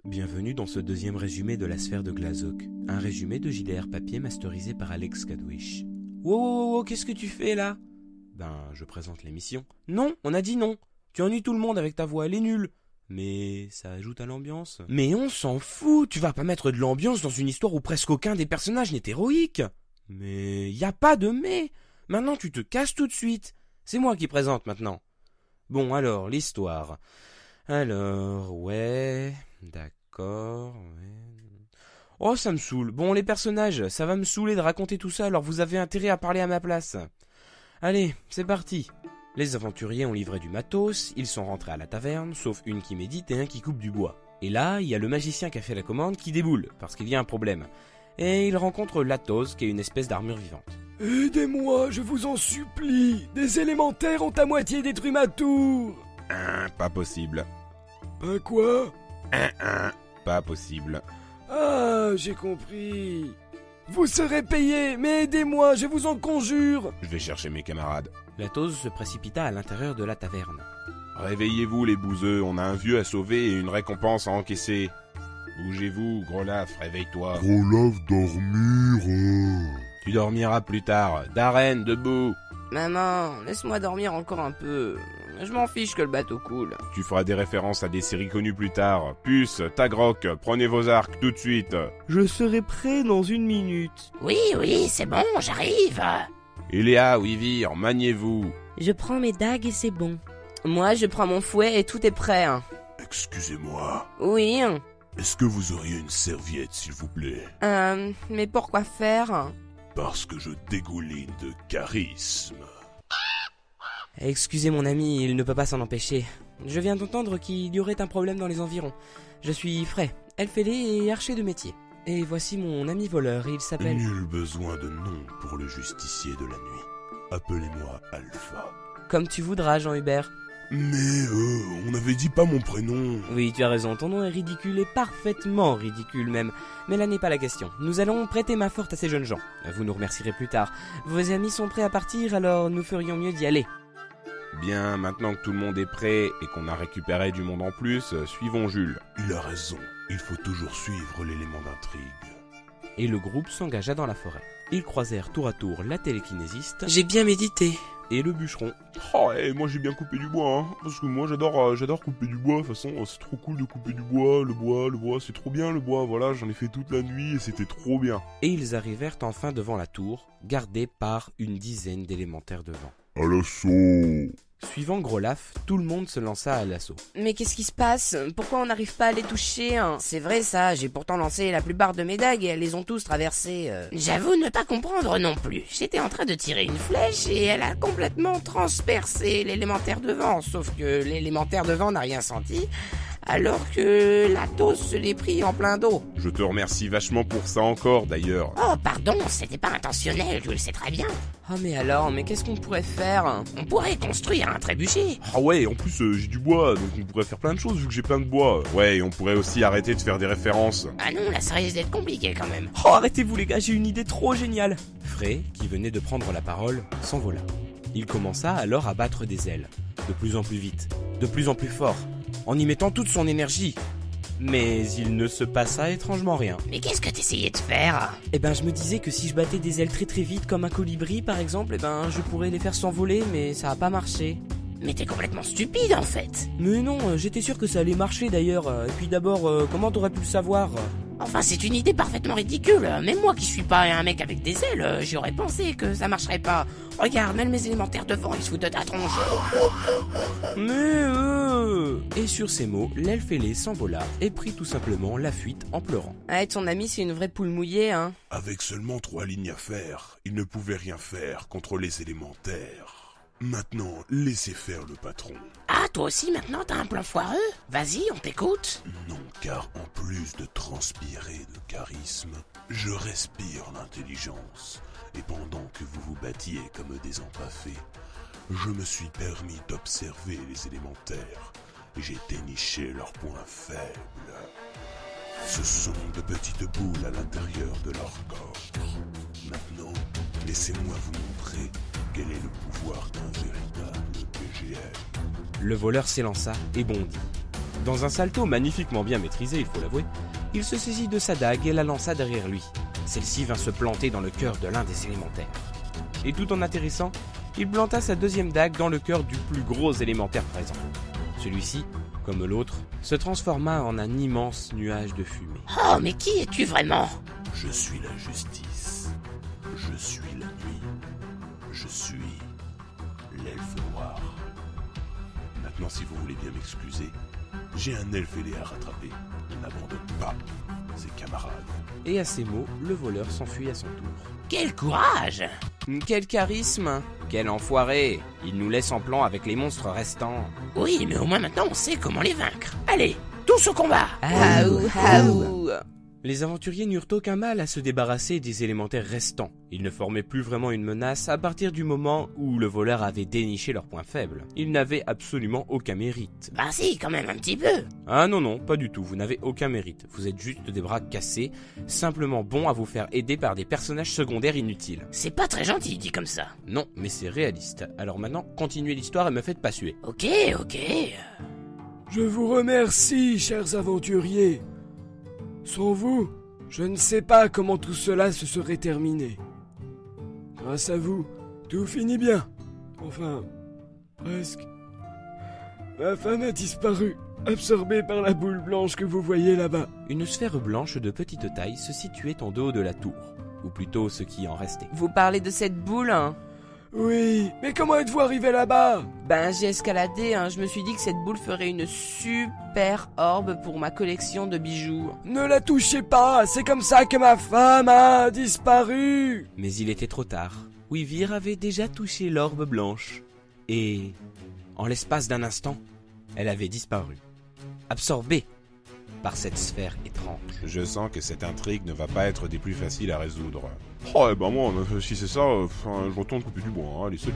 Bienvenue dans ce deuxième résumé de la sphère de Glazok, un résumé de JDR papier masterisé par Alex Kadwish. Wow, qu'est-ce que tu fais là? Je présente l'émission. Non, on a dit non. Tu ennuies tout le monde avec ta voix, elle est nulle. Mais ça ajoute à l'ambiance. Mais on s'en fout, tu vas pas mettre de l'ambiance dans une histoire où presque aucun des personnages n'est héroïque. Mais y a pas de mais. Maintenant tu te casses tout de suite. C'est moi qui présente maintenant. Bon alors, l'histoire. Alors, ouais, d'accord, ouais. Oh, ça me saoule. Bon, les personnages, ça va me saouler de raconter tout ça, alors vous avez intérêt à parler à ma place. Allez, c'est parti. Les aventuriers ont livré du matos, ils sont rentrés à la taverne, sauf une qui médite et un qui coupe du bois. Et là, il y a le magicien qui a fait la commande qui déboule, parce qu'il y a un problème. Et il rencontre Latos, qui est une espèce d'armure vivante. Aidez-moi, je vous en supplie. Des élémentaires ont à moitié détruit ma tour. Pas possible. Quoi? Pas possible. Ah, j'ai compris. Vous serez payé, mais aidez-moi, je vous en conjure. Je vais chercher mes camarades. Latos se précipita à l'intérieur de la taverne. Réveillez-vous les bouseux, on a un vieux à sauver et une récompense à encaisser. Bougez-vous, Grolaf, réveille-toi. Grolaf dormir. Tu dormiras plus tard. Darren, debout. Maman, laisse-moi dormir encore un peu. Je m'en fiche que le bateau coule. Tu feras des références à des séries connues plus tard. Puce, Tagrock, prenez vos arcs tout de suite. Je serai prêt dans 1 minute. Oui, c'est bon, j'arrive. Eléa, Wyvir, maniez-vous. Je prends mes dagues et c'est bon. Moi, je prends mon fouet et tout est prêt. Excusez-moi. Oui. Est-ce que vous auriez une serviette, s'il vous plaît? Mais pourquoi faire? Parce que je dégouline de charisme. Excusez mon ami, il ne peut pas s'en empêcher. Je viens d'entendre qu'il y aurait un problème dans les environs. Je suis Frey, elfe-ailé et archer de métier. Et voici mon ami voleur, il s'appelle... Nul besoin de nom pour le justicier de la nuit. Appelez-moi Alpha. Comme tu voudras, Jean-Hubert. Mais on n'avait dit pas mon prénom. Oui, tu as raison, ton nom est ridicule et parfaitement ridicule même. Mais là n'est pas la question. Nous allons prêter main forte à ces jeunes gens. Vous nous remercierez plus tard. Vos amis sont prêts à partir, alors nous ferions mieux d'y aller. Bien, maintenant que tout le monde est prêt et qu'on a récupéré du monde en plus, suivons Jules. Il a raison, il faut toujours suivre l'élément d'intrigue. Et le groupe s'engagea dans la forêt. Ils croisèrent tour à tour la télékinésiste... J'ai bien médité. Et le bûcheron. Oh, et moi j'ai bien coupé du bois, parce que moi j'adore couper du bois. De toute façon, c'est trop cool de couper du bois, le bois, c'est trop bien le bois. Voilà, j'en ai fait toute la nuit et c'était trop bien. Et ils arrivèrent enfin devant la tour, gardée par une dizaine d'élémentaires de vent. À l'assaut. Suivant Grolaf, tout le monde se lança à l'assaut. Mais qu'est-ce qui se passe? Pourquoi on n'arrive pas à les toucher? C'est vrai ça, j'ai pourtant lancé la plupart de mes dagues et elles les ont tous traversées. J'avoue ne pas comprendre non plus. J'étais en train de tirer une flèche et elle a complètement transpercé l'élémentaire de vent. Sauf que l'élémentaire de vent n'a rien senti, alors que Latos se l'est pris en plein dos. Je te remercie vachement pour ça encore d'ailleurs. Oh pardon, c'était pas intentionnel, je le sais très bien. Oh mais qu'est-ce qu'on pourrait faire? On pourrait construire un trébuchet. Ah ouais, en plus j'ai du bois, donc on pourrait faire plein de choses vu que j'ai plein de bois. Ouais, et on pourrait aussi arrêter de faire des références. Ah non, là ça risque d'être compliqué quand même. Oh arrêtez-vous les gars, j'ai une idée trop géniale. Frey, qui venait de prendre la parole, s'envola. Il commença alors à battre des ailes, de plus en plus vite, de plus en plus fort, en y mettant toute son énergie. Mais il ne se passa étrangement rien. Mais qu'est-ce que t'essayais de faire? Je me disais que si je battais des ailes très très vite comme un colibri par exemple, je pourrais les faire s'envoler, mais ça a pas marché. Mais t'es complètement stupide en fait. Mais non, j'étais sûr que ça allait marcher d'ailleurs. Et puis d'abord, comment t'aurais pu le savoir? Enfin, c'est une idée parfaitement ridicule. Même moi qui suis pas un mec avec des ailes, j'aurais pensé que ça marcherait pas. Regarde, même mes élémentaires de vent, ils se foutent de ta tronche. Et sur ces mots, l'elfe ailé s'envola et prit tout simplement la fuite en pleurant. Ah, ton ami, c'est une vraie poule mouillée, hein. Avec seulement 3 lignes à faire, il ne pouvait rien faire contre les élémentaires. Maintenant, laissez faire le patron. Ah, toi aussi maintenant t'as un plan foireux? Vas-y, on t'écoute. Non, car en plus de transpirer de charisme, je respire l'intelligence. Et pendant que vous vous battiez comme des empaffés, je me suis permis d'observer les élémentaires et j'ai déniché leurs points faibles. Ce sont de petites boules à l'intérieur de leur corps. Maintenant, laissez-moi vous montrer quel est le pouvoir d'un véritable PGL. Le voleur s'élança et bondit. Dans un salto magnifiquement bien maîtrisé, il faut l'avouer, il se saisit de sa dague et la lança derrière lui. Celle-ci vint se planter dans le cœur de l'un des élémentaires. Et tout en atterrissant, il planta sa deuxième dague dans le cœur du plus gros élémentaire présent. Celui-ci, comme l'autre, se transforma en un immense nuage de fumée. Oh, mais qui es-tu vraiment? Je suis la justice. Je suis la nuit. Je suis l'elfe noir. Maintenant, si vous voulez bien m'excuser, j'ai un elfe ailé à rattraper. On n'abandonne pas ses camarades. Et à ces mots, le voleur s'enfuit à son tour. Quel courage! Quel charisme! Quel enfoiré! Il nous laisse en plan avec les monstres restants. Oui, mais au moins maintenant on sait comment les vaincre. Allez, tous au combat! Aou, aou. Les aventuriers n'eurent aucun mal à se débarrasser des élémentaires restants. Ils ne formaient plus vraiment une menace à partir du moment où le voleur avait déniché leurs points faibles. Ils n'avaient absolument aucun mérite. Bah si, quand même un petit peu. Ah non, pas du tout, vous n'avez aucun mérite. Vous êtes juste des bras cassés, simplement bons à vous faire aider par des personnages secondaires inutiles. C'est pas très gentil dit comme ça. Non, mais c'est réaliste. Alors maintenant, continuez l'histoire et me faites pas suer. Ok. Je vous remercie, chers aventuriers. Sans vous, je ne sais pas comment tout cela se serait terminé. Grâce à vous, tout finit bien. Enfin, presque. Ma femme a disparu, absorbée par la boule blanche que vous voyez là-bas. Une sphère blanche de petite taille se situait en dos de la tour, ou plutôt ce qui en restait. Vous parlez de cette boule, hein? Oui, mais comment êtes-vous arrivé là-bas? Ben, j'ai escaladé, hein. Je me suis dit que cette boule ferait une super orbe pour ma collection de bijoux. Ne la touchez pas, c'est comme ça que ma femme a disparu. Mais il était trop tard. Wivir avait déjà touché l'orbe blanche. Et, en l'espace d'un instant, elle avait disparu. Absorbée par cette sphère étrange. Je sens que cette intrigue ne va pas être des plus faciles à résoudre. Oh, et ben moi, si c'est ça, je retourne couper du bois, hein. Allez, salut.